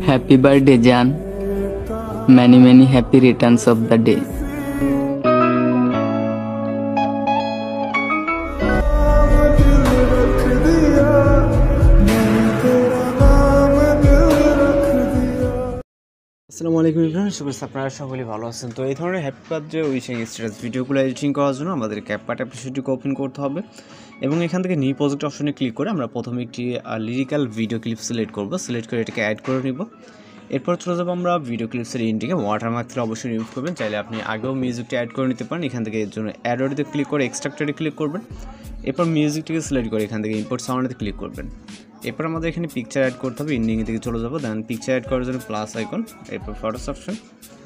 Happy birthday, Jan. Many, many happy returns of the day. আসসালামু আলাইকুম everyone, শুভেচ্ছা। আপনারা সকলেই ভালো আছেন। তো এই ধরনের হ্যাপি বার্থডে উইশিং স্ট্যাটাস ভিডিওগুলো এডিটিং করার জন্য আমাদের ক্যাপকাট অ্যাপ্লিকেশনটিকে ওপেন করতে হবে এবং এখান থেকে নিউ প্রজেক্ট অপশনে ক্লিক করে আমরা প্রথমে একটি লিরিক্যাল ভিডিও ক্লিপ সিলেক্ট করব। সিলেক্ট করে এটাকে অ্যাড করে নিব। এরপর চলে যাবো আমরা ভিডিও ক্লিপসের ইন্ডিকে ওয়াটারমার্ক থেকে অবশ্যই রিমুভ করবেন। চাইলে আপনি আগেও মিউজিকটা অ্যাড করে নিতে পারেন। এখান থেকে এর জন্য অ্যাড অডিওতে ক্লিক করে এক্সট্রাক্টরে ক্লিক করবেন। এরপর মিউজিকটিকে সিলেক্ট করে এখান থেকে ইম্পোর্ট সাউন্ডে ক্লিক করবেন। এরপর আমাদের এখানে পিকচার অ্যাড করতে হবে। ইন্ডিং থেকে চলে যাবো, দেন পিকচার অ্যাড করার জন্য প্লাস আইকন, এরপর ফটোস অপশন।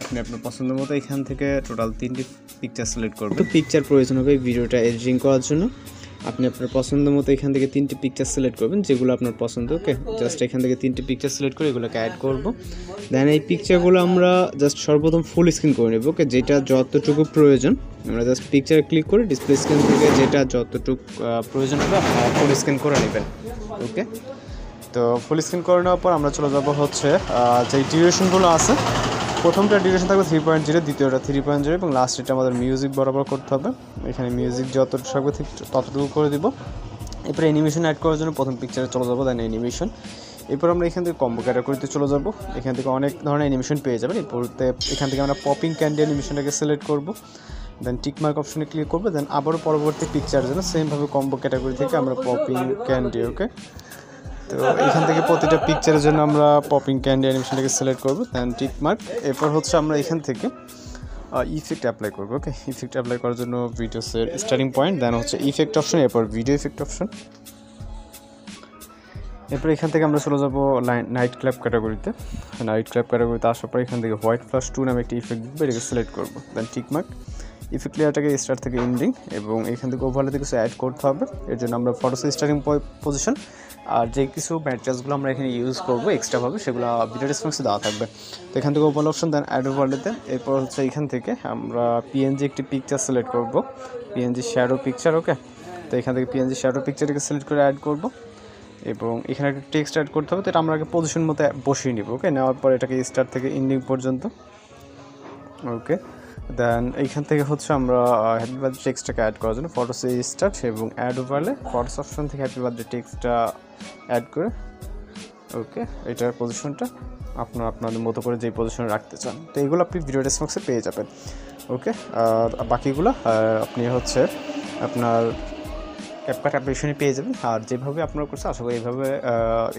আপনি আপনার পছন্দ মতো এখান থেকে টোটাল 3টি পিকচার সিলেক্ট করবেন। তো পিকচার প্রয়োজন হবে এই ভিডিওটা এডিটিং করার জন্য। আপনি আপনার পছন্দ মতো এখান থেকে 3টি পিকচার সিলেক্ট করবেন, যেগুলো আপনার পছন্দ। ওকে, জাস্ট এখান থেকে 3টি পিকচার সিলেক্ট করে এগুলোকে অ্যাড করব। দেন এই পিকচারগুলো আমরা জাস্ট সর্বপ্রথম ফুল স্ক্রিন করে নেব। ওকে, যেটা যতটুকু প্রয়োজন আমরা জাস্ট পিকচারে ক্লিক করে ডিসপ্লে স্ক্রিন থেকে যেটা যতটুকু প্রয়োজন হবে আপনারা ফুল স্ক্রিন করে নেবেন। ওকে, তো ফুল স্ক্রিন করে নেওয়ার পর আমরা চলে যাব হচ্ছে যে ডিউরেশনগুলো আছে। প্রথমটা ডিউরেশন থাকবে 3.0, দ্বিতীয়টা 3.0 এবং লাস্টটা আমাদের মিউজিক বরাবর করতে হবে। এখানে মিউজিক যতটুকু থাকবে ঠিক ততটুকু করে দিব। এরপরে অ্যানিমেশন অ্যাড করার জন্য প্রথম পিকচারে চলে যাবো, দেন অ্যানিমেশন। এরপর আমরা এখান থেকে কম্বো ক্যাটাগরিতে চলে যাব। এখান থেকে অনেক ধরনের অ্যানিমেশন পেয়ে যাবেন। এরপরতে এখান থেকে আমরা পপিং ক্যান্ডি অ্যানিমেশনটাকে সিলেক্ট করব, দেন টিকমার্ক অপশনে ক্লিক করবো। দেন আবারও পরবর্তী পিকচারের জন্য সেমভাবে কম্বো ক্যাটাগরি থেকে আমরা পপিং ক্যান্ডি। ওকে, তো এখান থেকে প্রতিটা পিকচারের জন্য আমরা পপিং ক্যান্ডি অ্যানিমেশনটাকে সিলেক্ট করবো, দেন টিকমার্ক। এরপর হচ্ছে আমরা এখান থেকে ইফেক্ট অ্যাপ্লাই করবো। ওকে, ইফেক্ট অ্যাপ্লাই করার জন্য ভিডিওসের স্টার্টিং পয়েন্ট, দেন হচ্ছে ইফেক্ট অপশন, এরপর ভিডিও ইফেক্ট অপশন। এরপর এখান থেকে আমরা চলে যাবো নাইট ক্ল্যাব ক্যাটাগরিতে। নাইট ক্ল্যাব ক্যাটাগরিতে আসার পর এখান থেকে হোয়াইট ফ্লাশ 2 নামে একটি ইফেক্ট দিবে, এটাকে সিলেক্ট করবো, দেন টিকমার্ক। ইফেক্ট লেয়ারটাকে স্টার্ট থেকে এন্ডিং এবং এখান থেকে ওভারলেতে কিছু অ্যাড করতে হবে। এর জন্য আমরা ফটোসের স্টার্টিং পজিশন আর যে কিছু ম্যাটেরিয়ালসগুলো আমরা এখানে ইউজ করবো এক্সট্রাভাবে সেগুলো ভিডিও রেসপন্সে দেওয়া থাকবে। তো এখান থেকে ওভারলে অপশন, দেন অ্যাড ওভারলেতে। এরপর হচ্ছে এখান থেকে আমরা পিএনজি একটি পিকচার সিলেক্ট করবো, পিএনজি শ্যাডো পিকচার। ওকে, তো এখান থেকে পিএনজি শ্যাডো পিকচারটাকে সিলেক্ট করে অ্যাড করবো এবং এখানে একটা টেক্সট অ্যাড করতে হবে। তো এটা আমরা আগে পজিশন মতো বসিয়ে নিব। ওকে, নেওয়ার পর এটাকে স্টার্ট থেকে এন্ডিং পর্যন্ত। ওকে, দেন এইখান থেকে হচ্ছে আমরা হ্যাপি বার্থডে টেক্সটটাকে অ্যাড করার জন্য ফটোসে স্টার্ট এবং অ্যাড ওভারলে ফটোস অপশন থেকে হ্যাপি বার্থডে টেক্সটটা অ্যাড করে। ওকে, এটার পজিশনটা আপনাদের মতো করে যেই পজিশনে রাখতে চান, তো এইগুলো আপনি ভিডিও রেসপন্সে পেয়ে যাবেন। ওকে, আর বাকিগুলো আপনি হচ্ছে আপনার ক্যাপকাট অ্যাপ্লিকেশনে পেয়ে যাবেন। আর যেভাবে আপনারা করছে আশা করি এইভাবে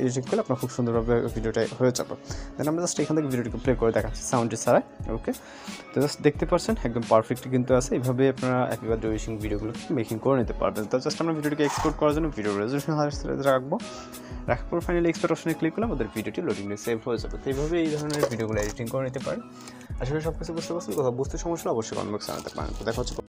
এডিটিং করলে আপনার খুব সুন্দরভাবে ভিডিওটা হয়ে যাবে। দেন আমরা জাস্ট এখান থেকে ভিডিওটিকে প্লে করে দেখাচ্ছি সাউন্ডটি ছাড়াই। ওকে, তো জাস্ট দেখতে পাচ্ছেন একদম পারফেক্টলি কিন্তু আছে। এইভাবে আপনারা হ্যাপি বার্থডে উইশিং ভিডিওগুলো মেকিং করে নিতে পারবেন। তো জাস্ট আমরা ভিডিওটিকে এক্সপোর্ট করার জন্য ভিডিও রেজলিউশন রাখবো। রাখার পর ফাইনালি এক্সপোর্ট অপশনে ক্লিক করলে আমাদের ভিডিওটি লোডিংয়ে সেভ হয়ে যাবে। তো এইভাবে এই ধরনের ভিডিওগুলো এডিটিং করে নিতে পারেন। আসলে সব কিছু বুঝতে পারছেন। কোথাও বুঝতে সমস্যা অবশ্যই কমেন্ট বক্সে জানাতে পারেন। তো দেখা হচ্ছে।